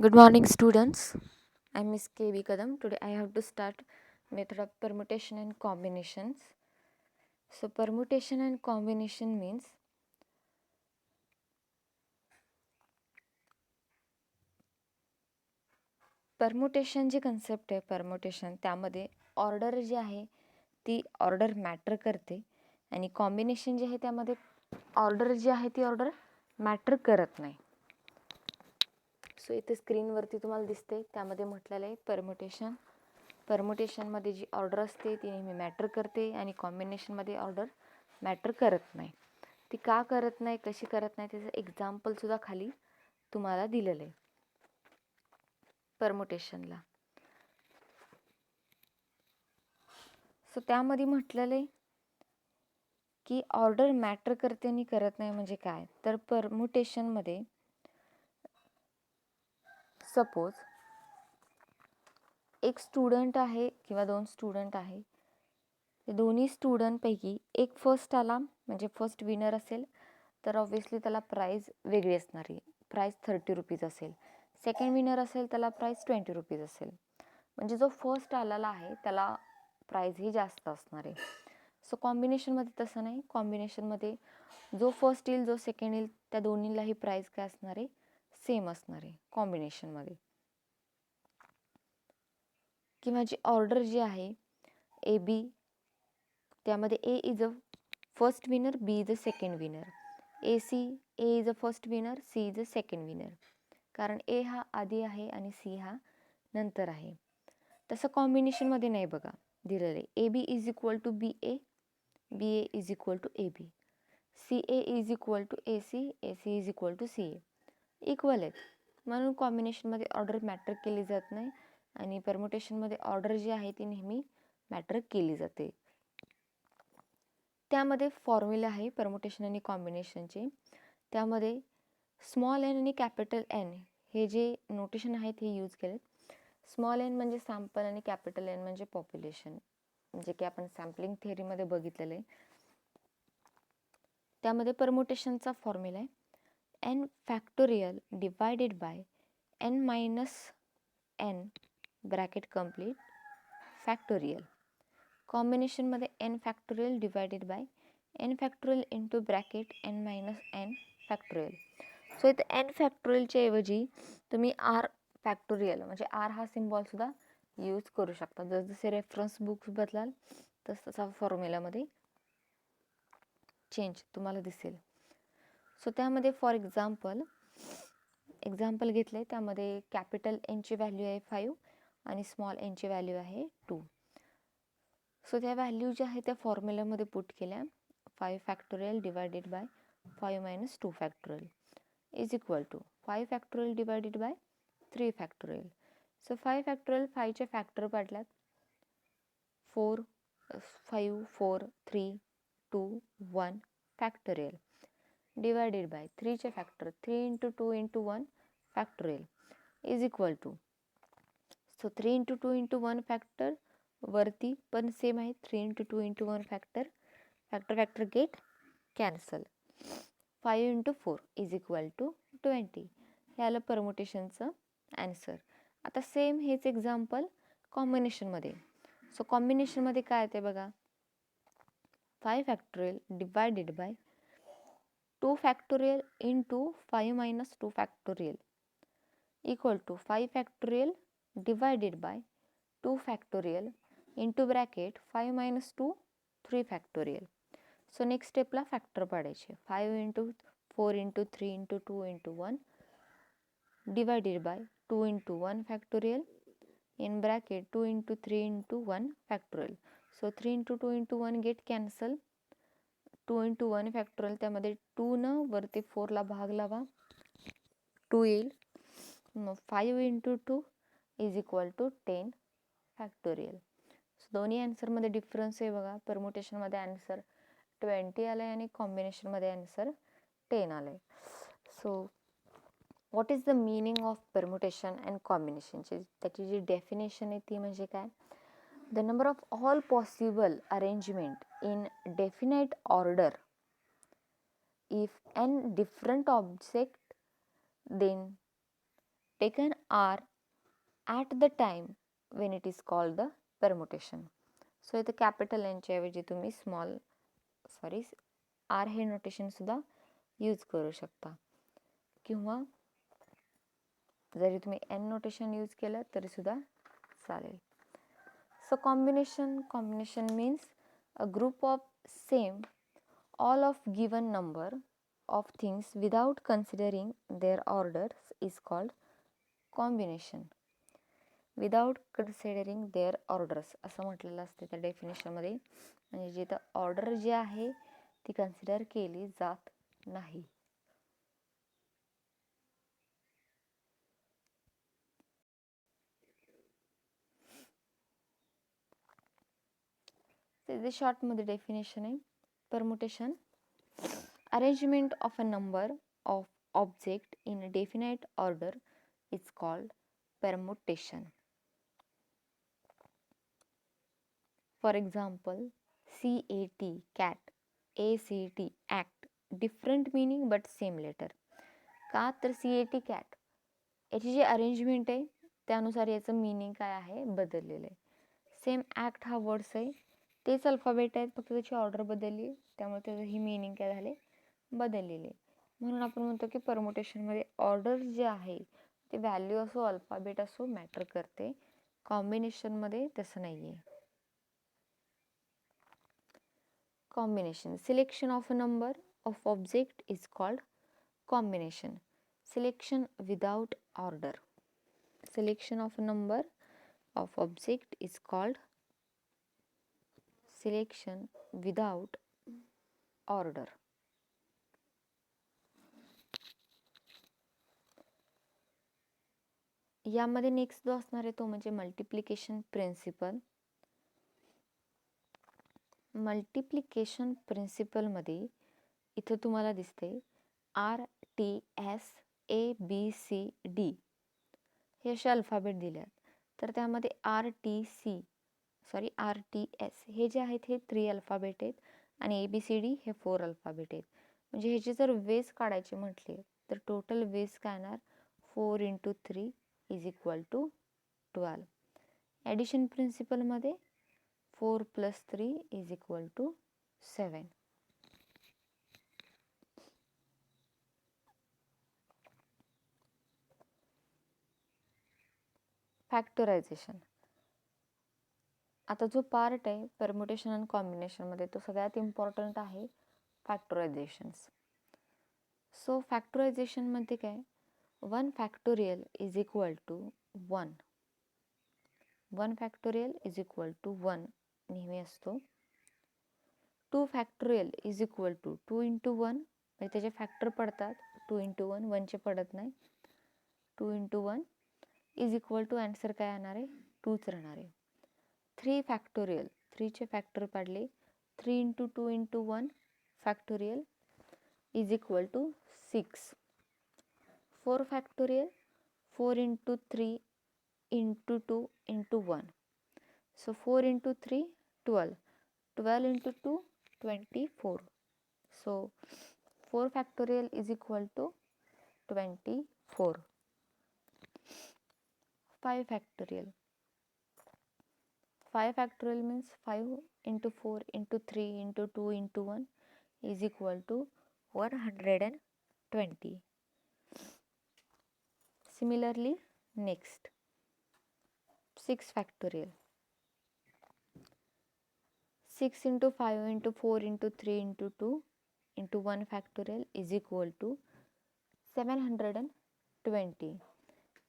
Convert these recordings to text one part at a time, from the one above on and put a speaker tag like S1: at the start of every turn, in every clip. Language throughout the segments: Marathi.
S1: Good morning, students. I'm Miss K.B. Kadam. Today I have to start method of permutation and combinations. So permutation and combination means permutation जी कन्सेप्ट आहे परमुटेशन त्यामध्ये ऑर्डर जी आहे ती ऑर्डर मॅटर करते आणि कॉम्बिनेशन जे आहे त्यामध्ये ऑर्डर जी आहे ती ऑर्डर मॅटर करत नाही. सो इथे स्क्रीनवरती तुम्हाला दिसते त्यामध्ये म्हटलेलं आहे परमुटेशनमध्ये जी ऑर्डर असते ती नेहमी मॅटर करते आणि कॉम्बिनेशनमध्ये ऑर्डर मॅटर करत नाही. ती का करत नाही, कशी करत नाही त्याचं एक्झाम्पलसुद्धा खाली तुम्हाला दिलेलं आहे परमुटेशनला. सो त्यामध्ये म्हटलेलं आहे की ऑर्डर मॅटर करते आणि करत नाही म्हणजे काय, तर परमुटेशनमध्ये सपोज एक स्टुडंट आहे किंवा दोन स्टुडंट आहे, ते दोन्ही स्टुडंटपैकी एक फर्स्ट आला म्हणजे फर्स्ट विनर असेल तर ऑब्व्हियसली त्याला प्राईज वेगळी असणार आहे. प्राईज 30 रुपीज असेल. सेकंड विनर असेल त्याला प्राईज 20 रुपीज असेल. म्हणजे जो फर्स्ट आलेला आहे त्याला प्राईज ही जास्त असणार आहे. सो कॉम्बिनेशनमध्ये तसं नाही. कॉम्बिनेशनमध्ये जो फर्स्ट येईल जो सेकंड येईल त्या दोन्हीलाही प्राईज काय असणार आहे, सेम असणार आहे कॉम्बिनेशनमध्ये. किंवा जी ऑर्डर जी आहे ए बी, त्यामध्ये A is a first winner, B is a second winner. A is a first winner, C is a second winner. कारण ए हा आधी आहे आणि सी हा नंतर आहे. तसं कॉम्बिनेशनमध्ये नाही बघा दिलेलं आहे. A B is equal to B A is equal to A B, C A is equal to A C is equal to C A. Equal आहेत म्हणून कॉम्बिनेशनमध्ये ऑर्डर मॅटर केली जात नाही आणि परमुटेशनमध्ये ऑर्डर जी आहे ती नेहमी मॅटर केली जाते. त्यामध्ये फॉर्म्युला आहे परमुटेशन आणि कॉम्बिनेशनचे. त्यामध्ये स्मॉल एन आणि कॅपिटल एन हे जे नोटेशन आहेत हे यूज केलेत. स्मॉल एन म्हणजे सॅम्पल आणि कॅपिटल एन म्हणजे पॉप्युलेशन, जे की आपण सॅम्पलिंग थेअरीमध्ये बघितलेलं आहे. त्यामध्ये परमुटेशनचा फॉर्म्युला आहे N factorial divided by N minus N bracket complete factorial. कॉम्बिनेशनमध्ये N factorial divided by N factorial into bracket N minus N factorial. So इथे एन फॅक्टोरियलच्या ऐवजी तुम्ही आर फॅक्टोरियल म्हणजे आर हा सिम्बॉलसुद्धा यूज करू शकता. जसजसे रेफरन्स बुक्स बदलाल तसा फॉर्म्युलामध्ये चेंज तुम्हाला दिसेल. सो त्यामध्ये फॉर एक्झाम्पल घेतलं आहे. त्यामध्ये कॅपिटल एनची व्हॅल्यू आहे 5 आणि स्मॉल एनची व्हॅल्यू आहे 2. सो त्या व्हॅल्यू ज्या आहेत त्या फॉर्म्युलामध्ये पुट केल्या. 5 factorial divided by 5 minus 2 factorial is equal to 5 factorial divided by 3 factorial. So 5 factorial 5चे फॅक्टर पाडल्यात 4 5 4 3 2 1 फॅक्टोरियल डिवायडेड बाय 3चे factor 3 into 2 into 1 factorial is equal to. So 3 into 2 into 1 factor वरती पण सेम आहे 3 into 2 into 1 factor get cancel. 5 into 4 is equal to 20. हे आलं परमुटेशनचं ॲन्सर. आता सेम हेच एक्झाम्पल कॉम्बिनेशनमध्ये. सो कॉम्बिनेशनमध्ये काय येते बघा 5 factorial divided by 2 factorial into 5 minus 2 factorial equal to 5 factorial divided by 2 factorial into bracket 5 minus 2 3 factorial. So next स्टेपला फॅक्टर पाडायचे 5 into 4 into 3 into 2 into 1 divided by 2 into 1 factorial in bracket 2 into 3 into 1 factorial. So 3 into 2 into 1 get cancel. 2 into 1 factorial त्यामध्ये 2 न वरती 4 ला भाग लावा 2 येईल. मग 5 into 2 is equal to 10 factorial. So दोन्ही आन्सरमध्ये डिफरन्स आहे बघा. परमुटेशनमध्ये आन्सर 20 आलं आहे आणि कॉम्बिनेशनमध्ये आन्सर 10 आलं आहे. So what is the meaning of permutation and कॉम्बिनेशनची त्याची जी डेफिनेशन आहे ती म्हणजे काय, the number of all possible arrangement in definite order if n different object then taken are at the time when it is called the permutation. So इथे कॅपिटल एनच्या ऐवजी तुम्ही आर हे नोटेशन सुद्धा यूज करू शकता, किंवा जरी तुम्ही एन नोटेशन यूज केलं तरी सुद्धा चालेल. So combination means a group of same all of given number of things without considering their orders is called combination. Without considering their orders असं म्हटलेलं असते त्या डेफिनेशनमध्ये, म्हणजे जिथं ऑर्डर जी आहे ती कन्सिडर केली जात नाही. ते शॉर्टमध्ये डेफिनेशन आहे. Permutation, arrangement of a number of object in a definite order is called permutation. For example, CAT, cat, ACT, act, different meaning but same letter. का तर CAT cat याची जी अरेंजमेंट आहे त्यानुसार याचं मीनिंग काय आहे बदललेलं आहे. सेम ॲक्ट हा वर्ड्स आहे, तेच अल्फाबेट आहेत, फक्त त्याची ऑर्डर बदलली, त्यामुळे त्याचं ही मीनिंग काय झाले बदललेले. म्हणून आपण म्हणतो की परमुटेशनमध्ये ऑर्डर जे आहे ते व्हॅल्यू असो अल्फाबेट असो मॅटर करते. कॉम्बिनेशनमध्ये तसं नाही आहे. Combination, selection of a number of object is called combination. Selection without order. Selection of a number of object is called selection without order. यामध्ये नेक्स्ट जो असणार आहे तो म्हणजे मल्टिप्लिकेशन प्रिन्सिपल. मल्टिप्लिकेशन प्रिन्सिपलमध्ये इथं तुम्हाला दिसते RTSABCD हे असे अल्फाबेट दिले आहेत. तर त्यामध्ये RTS हे जे आहेत हे 3 अल्फाबेट आहेत आणि ABCD हे 4 अल्फाबेट आहेत. म्हणजे ह्याची जर वेज काढायची म्हटली तर टोटल वेज काय येणार 4 × 3 = 12. ॲडिशन प्रिन्सिपलमध्ये 4 + 3 = 7. फॅक्टरायझेशन. आता जो पार्ट आहे परमुटेशन आणि कॉम्बिनेशनमध्ये तो सगळ्यात इम्पॉर्टंट आहे फॅक्टरायझेशन्स. सो फॅक्टरायझेशनमध्ये काय 1 फॅक्टोरियल = 1. 1 फॅक्टोरियल = 1 नेहमी असतो. 2 फॅक्टोरियल = 2 × 1 म्हणजे त्याचे फॅक्टर पडतात. 2 × 1 1चे पडत नाही. 2 × 1 = आन्सर काय येणार आहे 2च राहणार आहे. 3 फॅक्टोरियल 3चे फॅक्टर पाडले 3 × 2 × 1 factorial = 6. 4 factorial 4 × 3 × 2 × 1. So 4 × 3 12. 12 × 2 24. So 4 factorial = 24. 5 factorial. 5 factorial means 5 × 4 × 3 × 2 × 1 = 120. Similarly, next 6 factorial. 6 × 5 × 4 × 3 × 2 × 1 factorial = 720.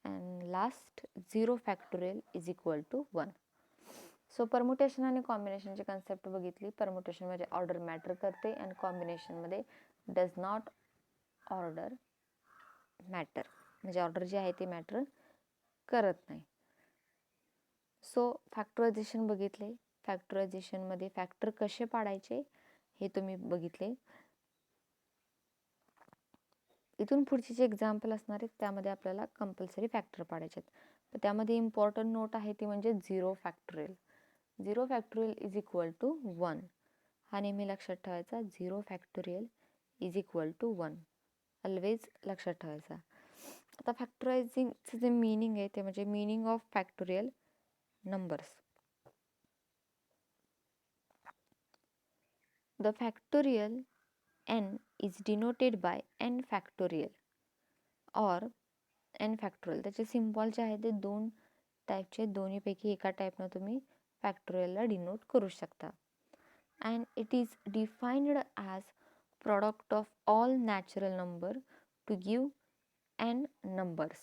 S1: And last 0 factorial = 1. So permutation आणि कॉम्बिनेशनची कन्सेप्ट बघितली. परमुटेशनमध्ये ऑर्डर मॅटर करते आणि कॉम्बिनेशनमध्ये डज नॉट ऑर्डर मॅटर, म्हणजे ऑर्डर जे आहे ते मॅटर करत नाही. सो फॅक्टरायझेशन बघितले. फॅक्टरायझेशनमध्ये फॅक्टर कसे पाडायचे हे तुम्ही बघितले. इथून पुढचे जे एक्झाम्पल असणार आहेत त्यामध्ये आपल्याला कंपल्सरी फॅक्टर पाडायचे आहेत. तर त्यामध्ये इम्पॉर्टंट नोट आहे ती म्हणजे 0 फॅक्टोरियल. 0 फॅक्टोरियल = 1 हा नेहमी लक्षात ठेवायचा. 0 फॅक्टोरियल = 1 ऑलवेज लक्षात ठेवायचा. आता फॅक्टरायझिंगचं जे मीनिंग आहे ते म्हणजे meaning of factorial numbers. The factorial n is denoted by n factorial or n factorial. त्याचे सिम्बॉल जे आहे ते दोन टाईपचे, दोन्हीपैकी एका टाईपनं तुम्ही फॅक्टोरियलला डिनोट करू शकता. And it is defined as product of all natural number to give n numbers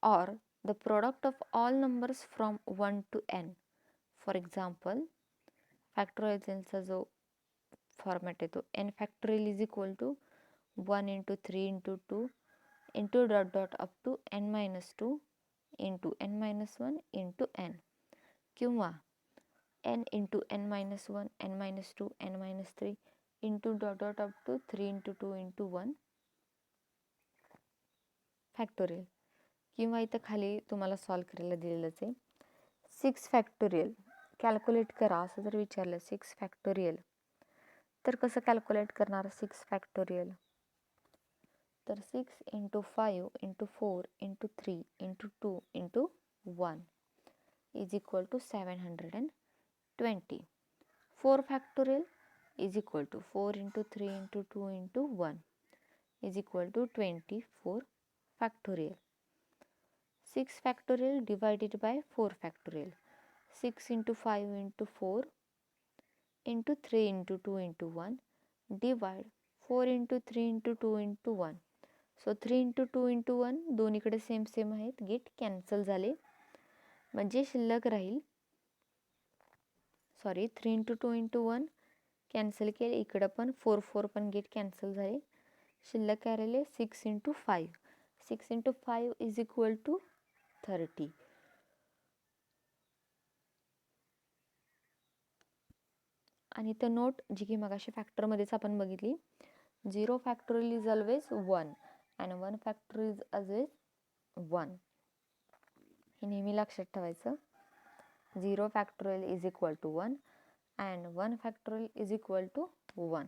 S1: or the product of all numbers from 1 to n. For example, फॅक्टोरायझेशनचा जो फॉर्मॅट आहे तो n factorial is equal to 1 into 3 into 2 into dot dot up to n minus 2 into n minus 1 into n, किंवा n into n minus 1, n minus 2, n minus 3 into dot dot up to 3 into 2 into 1 factorial. किंवा इथं खाली तुम्हाला सॉल्व करायला दिलेलंच आहे. 6 फॅक्टोरियल कॅल्क्युलेट करा असं जर विचारलं 6 फॅक्टोरियल, तर कसं कॅल्क्युलेट करणार 6 फॅक्टोरियल? तर 6 into 5 into 4 into 3 into 2 into 1 is equal to 720. 4 factorial is equal to 4 into 3 into 2 into 1 is equal to 24 factorial. 6 factorial divided by 4 factorial. 6 into 5 into 4 into 3 into 2 into 1 divide 4 into 3 into 2 into 1. So 3 into 2 into 1 दोन्हीकडे सेम सेम आहेत, गेट कॅन्सल झाले, म्हणजे शिल्लक राहील 3 into 2 into 1 कॅन्सल केले, इकडं पण 4 4 पण गेट कॅन्सल झाले, शिल्लक काय राहिले 6 into 5. 6 into 5 is equal to 30. आणि इथं नोट जी की मगाशी फॅक्टरमध्येच आपण बघितली, 0 factorial is always 1 and 1 factorial is always 1. हे नेहमी लक्षात ठेवायचं. 0 factorial is equal to 1 and 1 factorial is equal to 1.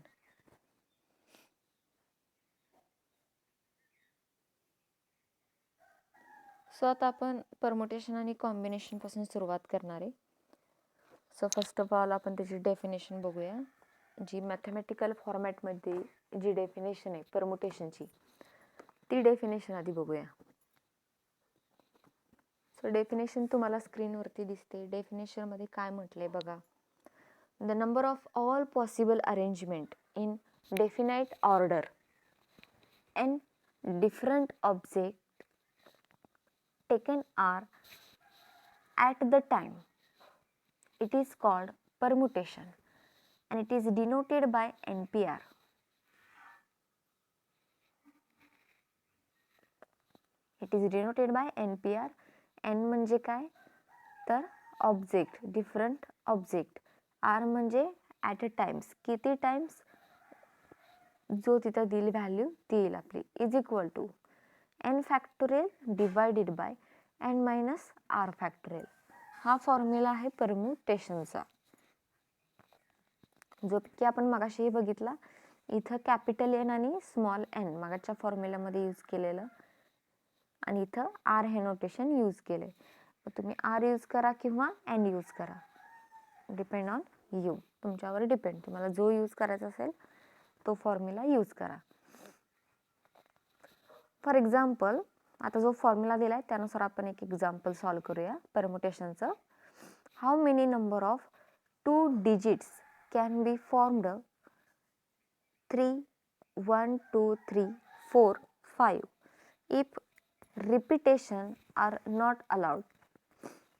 S1: So आता आपण परमुटेशन आणि कॉम्बिनेशन पासून सुरुवात करणार आहे. सो फर्स्ट ऑफ ऑल आपण त्याची डेफिनेशन बघूया. जी मॅथमॅटिकल फॉर्मॅटमध्ये जी डेफिनेशन आहे परमुटेशनची, ती डेफिनेशन आधी बघूया. सो डेफिनेशन तुम्हाला स्क्रीनवरती दिसते. डेफिनेशनमध्ये काय म्हटलंय बघा. The number of all possible arrangement in definite order N different object taken are at the time, it is called permutation and it is denoted by NPR. It is denoted by NPR. N म्हणजे काय, तर ऑब्जेक्ट, डिफरंट ऑब्जेक्ट. R म्हणजे ॲट अ टाइम्स, किती टाइम्स जो तिथं दिली व्हॅल्यू ती येईल आपली, is equal to n factorial divided by n minus r factorial. हा फॉर्म्युला आहे परम्युटेशनचा, जो की आपण मगाशीही बघितला. इथं कॅपिटल एन आणि स्मॉल एन मगाच्या फॉर्म्युलामध्ये यूज केलेलं, आणि इथं आर हे नोटेशन यूज केले. तुम्ही आर यूज करा किंवा एन यूज करा, डिपेंड ऑन यू, तुमच्यावर डिपेंड. तुम्हाला जो यूज करायचा असेल तो फॉर्म्युला यूज करा. फॉर एक्झाम्पल, आता जो फॉर्म्युला दिलाय त्यानुसार आपण एक एक्झाम्पल सॉल्व करूया परमुटेशनचं. How many number of 2 digits can be formed 3, 1, 2, 3, 4, 5 if repetition are not allowed.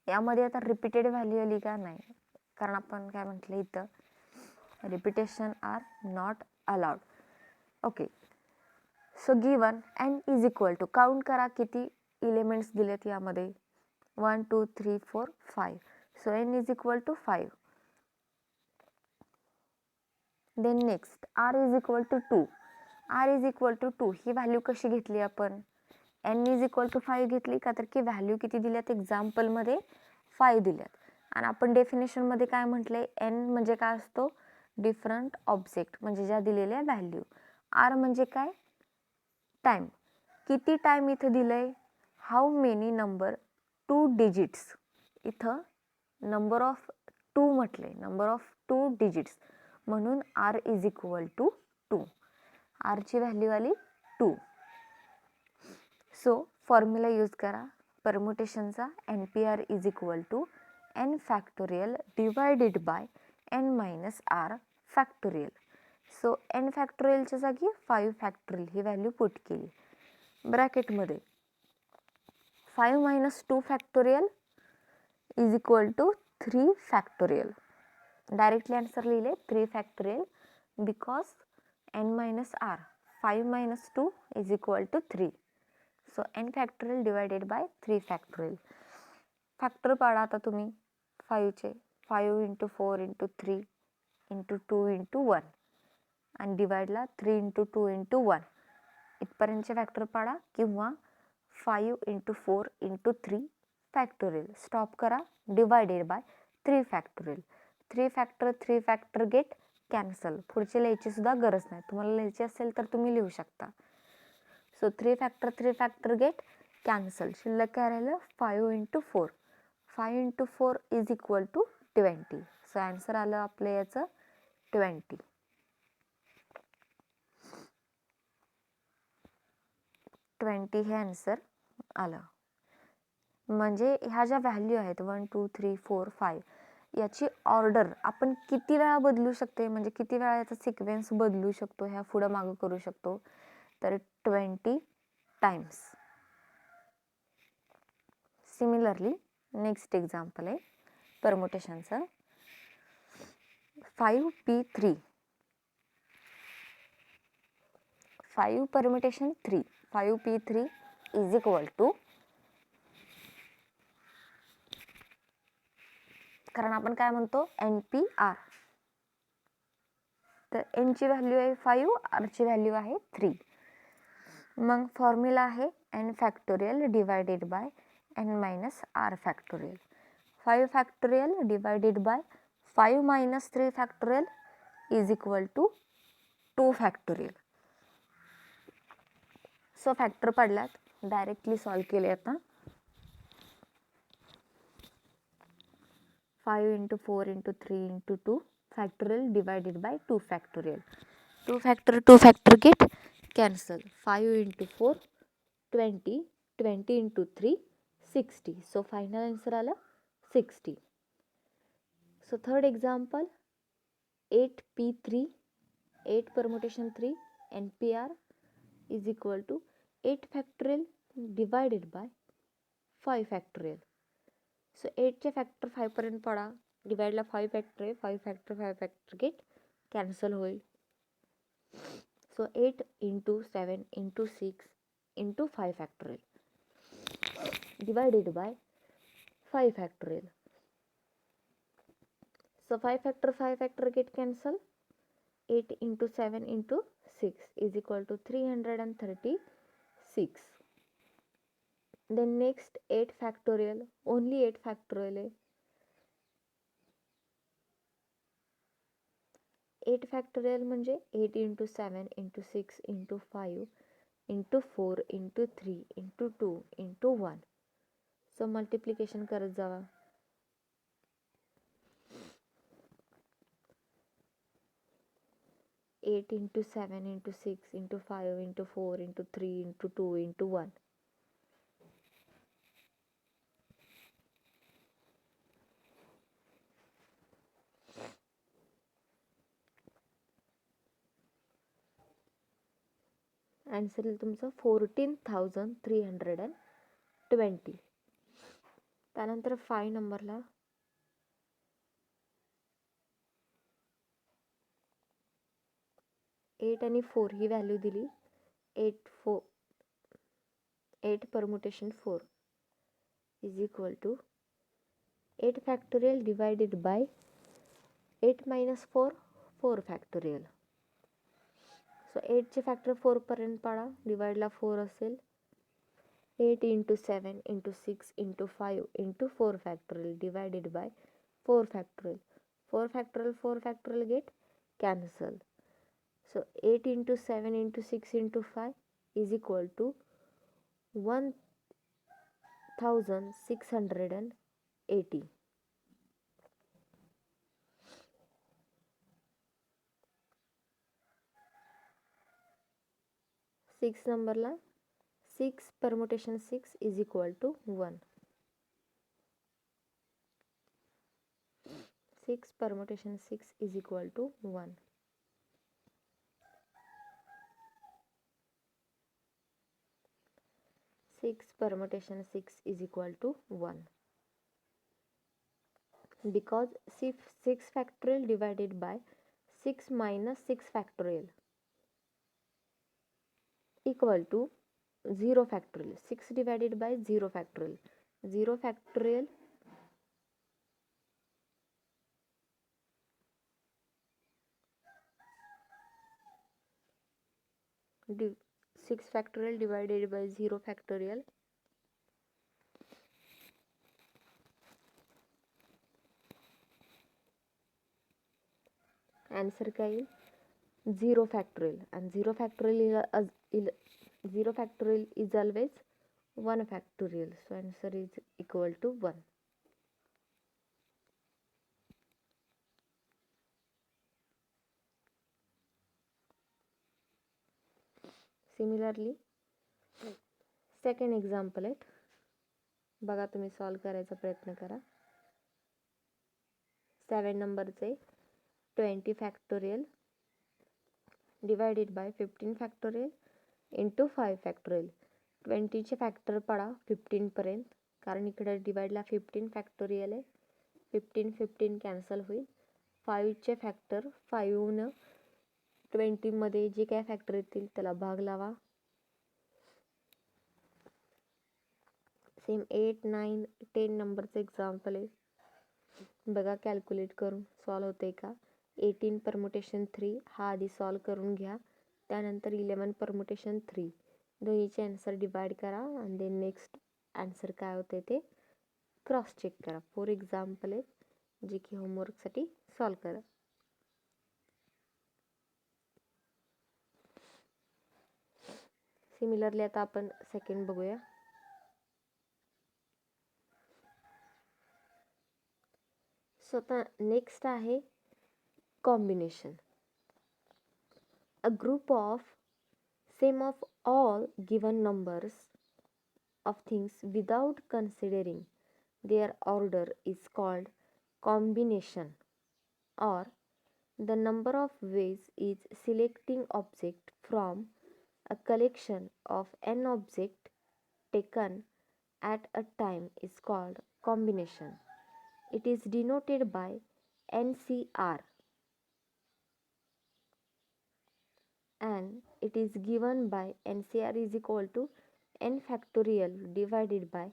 S1: यामध्ये आता रिपीटेड व्हॅल्यू आली का नाही, कारण आपण काय म्हटलं इथं repetition are not allowed. Okay, so given n is equal to, count करा किती एलिमेंट्स दिलेत यामध्ये, 1, 2, 3, 4, 5. So n is equal to 5. Then next r is equal to 2. r is equal to 2 ही व्हॅल्यू कशी घेतली आपण, n इज इक्वल टू 5 घेतली का, तर की व्हॅल्यू किती दिल्यात एक्झाम्पलमध्ये 5 दिल्यात. आणि आपण डेफिनेशनमध्ये काय म्हटलंय, n म्हणजे काय असतो, डिफरंट ऑब्जेक्ट म्हणजे ज्या दिलेल्या व्हॅल्यू. r म्हणजे काय, टाइम. किती टाइम इथं दिलंय, हाऊ मेनी नंबर 2 डिजिट्स, इथं नंबर ऑफ 2 म्हटले, नंबर ऑफ 2 डिजिट्स, म्हणून r is equal to 2. r ची व्हॅल्यू आली 2. सो फॉर्म्युला यूज करा परमुटेशनचा, NPR is equal to n factorial divided by n minus r factorial. So n फॅक्टोरियलच्या जागी 5 फॅक्टोरियल ही व्हॅल्यू पुट केली. ब्रॅकेटमध्ये 5 minus 2 factorial is equal to 3 factorial. Directly answer लिहिले 3 factorial because n minus r, 5 minus 2 is equal to 3. So n factorial divided by 3 factorial. Factor पाडा आता तुम्ही 5चे, 5 इंटू 4 इंटू 3 इंटू 2 इंटू 1 आणि डिवाइडला 3 इंटू 2 इंटू 1 इथपर्यंतचे फॅक्टर पाडा, किंवा 5 इंटू 4 इंटू 3 फॅक्टोरियल. स्टॉप करा, divided by 3 factorial. 3 factor get cancel. पुढचे लिहायची सुद्धा गरज नाही, तुम्हाला लिहायची असेल तर तुम्ही लिहू शकता. So 3 factor get cancel. शिल्लक काय राहिलं 5 into 4. 5 into 4 is equal to 20. So answer आलं आपलं याचं 20. 20 हे आन्सर आलं. म्हणजे ह्या ज्या व्हॅल्यू आहेत 1 2 3 4 5 याची ऑर्डर आपण किती वेळा बदलू शकते, म्हणजे किती वेळा याचा सिक्वेन्स बदलू शकतो, ह्या पुढं मागं करू शकतो, तर 20 टाइम्स. सिमिलरली नेक्स्ट एक्झाम्पल आहे परमुटेशनचं. 5p3, 5 permutation 3, 5p3 is equal to, कारण आपण काय म्हणतो NPR, तर n ची व्हॅल्यू आहे 5, r ची व्हॅल्यू आहे 3. मग फॉर्म्युला आहे n factorial divided by n minus r factorial. 5 factorial divided by 5 minus 3 factorial is equal to 2 factorial. So factor पडल्यात, डायरेक्टली सॉल्व केले. आता 5 into 4 into 3 into 2 factorial divided by 2 factorial. 2 factor get cancel. 5 into 4 20, 20 into 3 60. So final answer आलं 60. So third example 8p3, 8 permutation 3, NPR is equal to 8 factorial divided by 5 factorial. So 8चे फॅक्टर 5 पर्यंत पडा, डिवाइडला 5 फॅक्टर आहे, 5 फॅक्टर गेट कॅन्सल होईल. So 8 into 7 into 6 into 5 factorial divided by 5 factorial. So 5 factor get cancel. 8 into 7 into 6 is equal to 336. Then next 8 factorial, only 8 factorial आहे. 8 factorial म्हणजे 8 into 7 into 6 into 5 into 4 into 3 into 2 into 1. So multiplication करत जावा. 8 into 7 into 6 into 5 into 4 into 3 into 2 into 1. Answer येईल तुमचं 14,320. त्यानंतर 5 नंबरला 8 आणि 4 ही व्हॅल्यू दिली. 8 permutation 4 is equal to 8 factorial divided by 8 minus 4 4 factorial. So 8चे फॅक्टर 4 पर्यंत पाडा, डिवाइडला 4 असेल. 8 into 7 into 6 into 5 into 4 factorial divided by 4 factorial. 4 factorial get cancel. So 8 into 7 into 6 into 5 is equal to 1680. 6 नंबरला 6 permutation 6 is equal to 1. 6 permutation 6 is equal to 1. 6 permutation 6 is equal to 1. Because 6 factorial divided by 6 minus 6 factorial equal to 0 factorial. 6 divided by 0 factorial. 0 factorial 6 factorial divided by 0 factorial answer काय येईल 0 factorial and 0 factorial is always 1 factorial, so answer is equal to 1. Similarly second example आहे, बघा तुम्ही सॉल्व करायचा प्रयत्न करा. 7 नंबरचे 20 factorial divided by 15 factorial into 5 factorial. 20चे फॅक्टर पडा 15 पर्यंत, कारण इकडे डिवाइडला 15 फॅक्टोरियल आहे. 15 कॅन्सल होईल. 5चे फॅक्टर 5 20 मध्ये जे काय फॅक्टर येतील त्याला भाग लावा. सेम 8, 9, 10 नंबरचं एक्झाम्पल आहे, बघा कॅल्क्युलेट करून सॉल्व होते का. 18 परमुटेशन 3 हा आधी सॉल्व करून घ्या, त्यानंतर 11 परमुटेशन 3 दोन्हीचे आन्सर डिवाइड करा आणि देन नेक्स्ट आन्सर काय होते ते क्रॉस चेक करा. 4 एक्झाम्पल आहेत जे की होमवर्कसाठी सॉल्व करा. सिमिलरली आता आपण सेकंड बघूया. सो आता नेक्स्ट आहे combination. A group of sum of all given numbers of things without considering their order is called combination, or the number of ways is selecting object from a collection of n object taken at a time is called combination. It is denoted by NCR and it is given by NCR is equal to n factorial divided by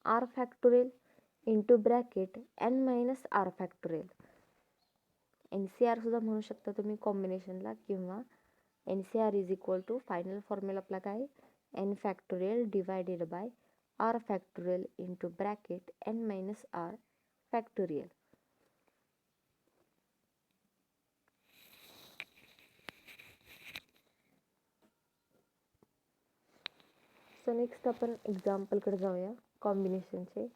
S1: r factorial into bracket n minus r factorial. NCR सुद्धा म्हणू शकता तुम्ही कॉम्बिनेशनला, किंवा NCR is equal to final formula आपला काय n factorial divided by r factorial into bracket n minus r factorial. So next आपण एक्झाम्पलकडे जाऊया कॉम्बिनेशनचे.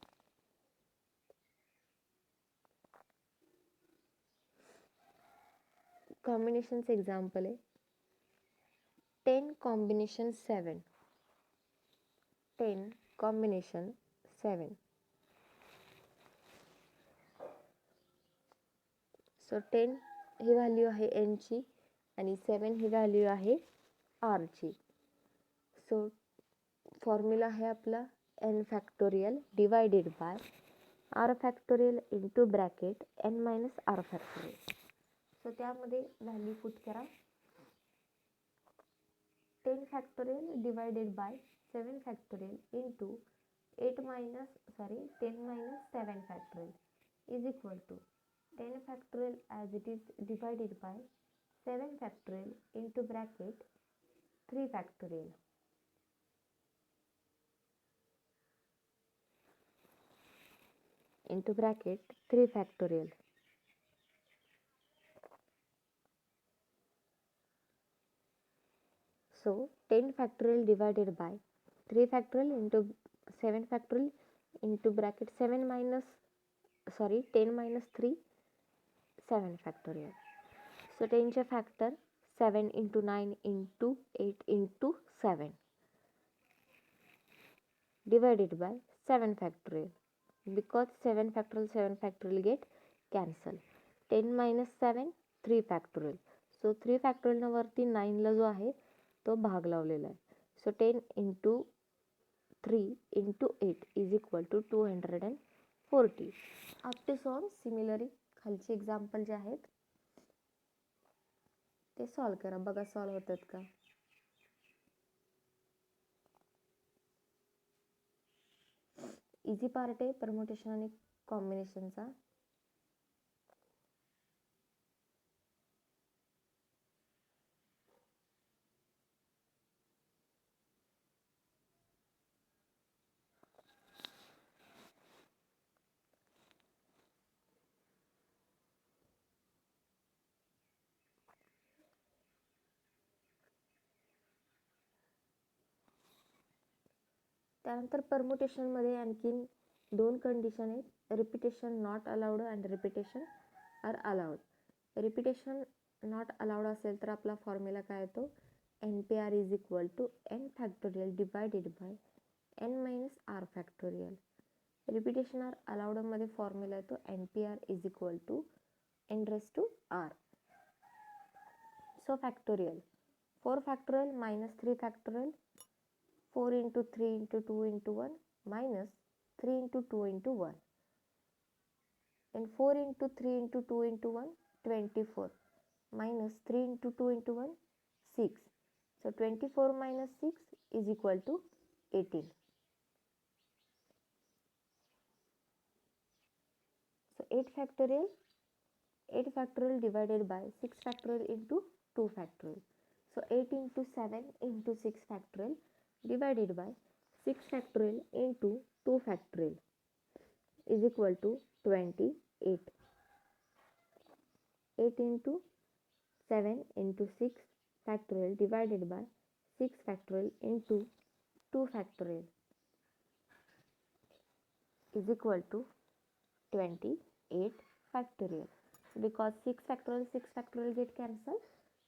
S1: कॉम्बिनेशनचे एक्झाम्पल आहे 10 कॉम्बिनेशन 7. 10 कॉम्बिनेशन 7. सो 10 ही व्हॅल्यू आहे n ची आणि 7 ही व्हॅल्यू आहे r ची. सो फॉर्म्युला आहे आपला n factorial divided by r factorial into bracket n minus r factorial. So त्यामध्ये व्हॅल्यू पुट करा. 10 factorial divided by 7 factorial into 10 minus 7 factorial is equal to 10 factorial as it is divided by 7 factorial into bracket 3 factorial. into bracket 3 factorial. So 10 factorial divided by 3 factorial into 7 factorial into bracket 10 minus 3, 7 factorial. So 10 चे factor 7 into 9 into 8 into 7 divided by 7 factorial. Because 7 factorial get cancel. 10 minus 7 3 factorial. So 3 factorial ना वरती 9 ला जो आहे तो भाग लावलेला आहे. So 10 into 3 into 8 is equal to 240. Up to solve similarly खालचे एक्झाम्पल जे आहेत ते सॉल्व करा. बघा सॉल्व होतात का. इझी पार्ट आहे परमुटेशन आणि कॉम्बिनेशनचा. त्यानंतर परमुटेशनमध्ये आणखीन 2 कंडिशन आहेत. Repetition not allowed and repetition are allowed. Repetition not allowed असेल तर आपला फॉर्म्युला काय येतो, NPR is equal to n factorial divided by n minus R factorial. Repetition are अलाउडमध्ये फॉर्म्युला येतो NPR is equal to n raise to r. So factorial 4 factorial minus 3 factorial 4 into 3 into 2 into 1 minus 3 into 2 into 1 and 4 into 3 into 2 into 1 24 minus 3 into 2 into 1 6. So 24 minus 6 is equal to 18. So 8 factorial divided by 6 factorial into 2 factorial. So 8 into 7 into 6 factorial divided by 6 factorial into 2 factorial is equal to 28. 8 into 7 into 6 factorial divided by 6 factorial into 2 factorial is equal to 28 factorial. Because 6 factorial get cancel.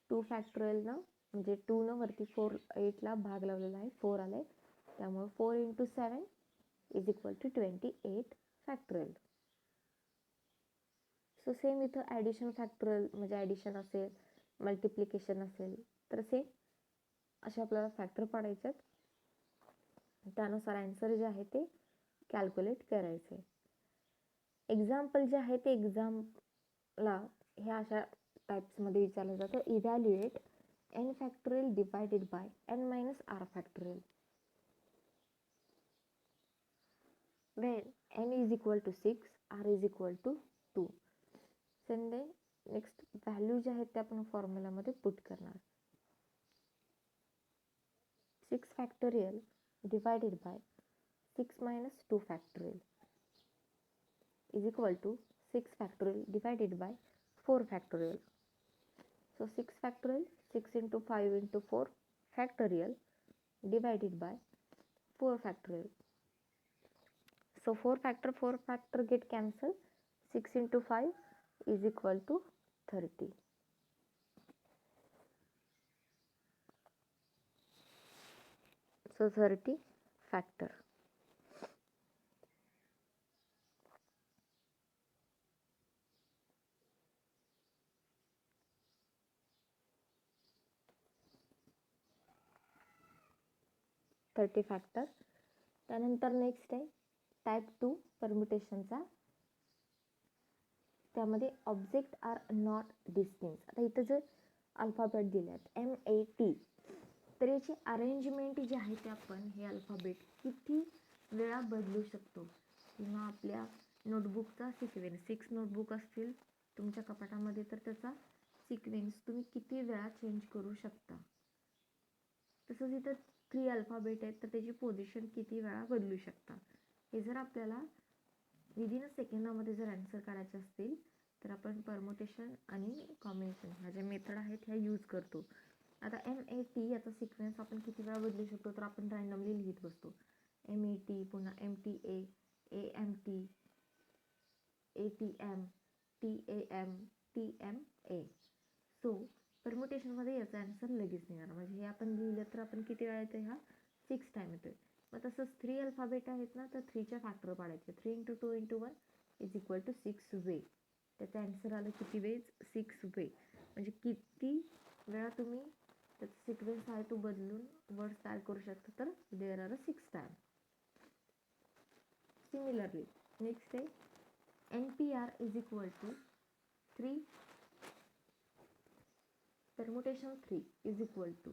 S1: 2 factorial ना म्हणजे 2 न वरती 4 8 ला भाग लावलेला आहे, 4 आले, त्यामुळे 4 into 7 is equal to 28 factorial. So same इथं ॲडिशन फॅक्टोरियल म्हणजे ॲडिशन असेल, मल्टिप्लिकेशन असेल तर सेम असे आपल्याला फॅक्टर पाडायचे आहेत. त्यानुसार आन्सर जे आहे ते कॅल्क्युलेट करायचे. एक्झाम्पल जे आहे ते एक्झामला ह्या अशा टाईप्समध्ये विचारलं जातं. Evaluate n factorial divided by n minus R factorial when n is equal to 6, r is equal to 2. Send next value जे आहेत ते आपण फॉर्म्युलामध्ये पुट करणार. 6 factorial divided bye 6 minus 2 factorial is equal to 6 factorial divided by 4 factorial. So 6 factorial 6 into 5 into 4 factorial divided by 4 factorial. So 4 factor get cancelled. 6 into 5 is equal to 30. So 30 factor. Factor. त्यानंतर नेक्स्ट आहे टाईप 2 परम्युटेशनचा. त्यामध्ये ऑब्जेक्ट आर नॉट डिस्टिंक्ट. आता इथं जर अल्फाबेट दिल्यात MAT, तर याची अरेंजमेंट जी आहे ते आपण हे अल्फाबेट किती वेळा बदलू शकतो, किंवा आपल्या नोटबुकचा सिक्वेन्स 6 नोटबुक असतील तुमच्या कपाटामध्ये तर त्याचा सिक्वेन्स तुम्ही किती वेळा चेंज करू शकता. तसंच इथं 3 अल्फाबेट आहेत तर त्याची पोझिशन किती वेळा बदलू शकता. हे जर आपल्याला विदिन सेकंदामध्ये जर आन्सर काढायचे असतील तर आपण परमुटेशन आणि कॉम्बिनेशन ह्या ज्या मेथड आहेत ह्या यूज करतो. आता MAT याचा सिक्वेन्स आपण किती वेळा बदलू शकतो, तर आपण रँडमली लिहित बसतो. MAT, पुन्हा MTA, AMT, ATM, TAM, TMA. So परमुटेशनमध्ये याचा आन्सर लगेच निघाला. म्हणजे हे आपण लिहिलं तर आपण किती वेळा येतो, ह्या 6 टाईम येतो आहे. मग तसंच 3 अल्फाबेट आहेत ना, तर 3च्या फॅक्टर पाडायचे. 3 × 2 × 1 इज इक्वल टू 6 वे. त्याचं आन्सर आलं किती वेज, 6 वे. म्हणजे किती वेळा तुम्ही त्याचा सिक्वेन्स आहे तो बदलून वर्ड्स तयार करू शकता, तर there are 6 time. Similarly next आहे NPR is equal to 3 permutation 3 is equal to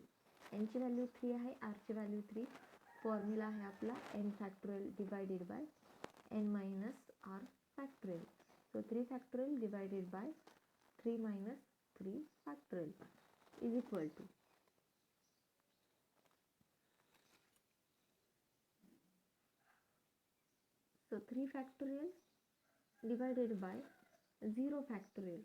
S1: एनची व्हॅल्यू 3 आहे, आरची व्हॅल्यू 3. फॉर्म्युला आहे आपला n factorial divided by n minus R factorial. So 3 factorial divided by 3 minus 3 factorial is equal to, so 3 factorial divided by 0 factorial.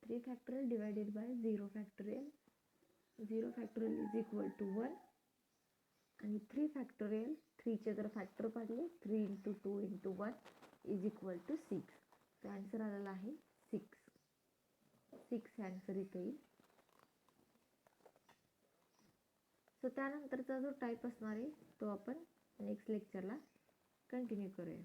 S1: Three factorial divided by 0 factorial. 0 factorial is equal to 1. आणि 3 factorial, 3चे जर फॅक्टर पाडले 3 × 2 × 1 इज इक्वल टू 6. तर आन्सर आलेला आहे 6. 6 आन्सर इथे येईल. सो त्यानंतरचा जो टाईप असणार आहे तो आपण नेक्स्ट लेक्चरला कंटिन्यू करूया.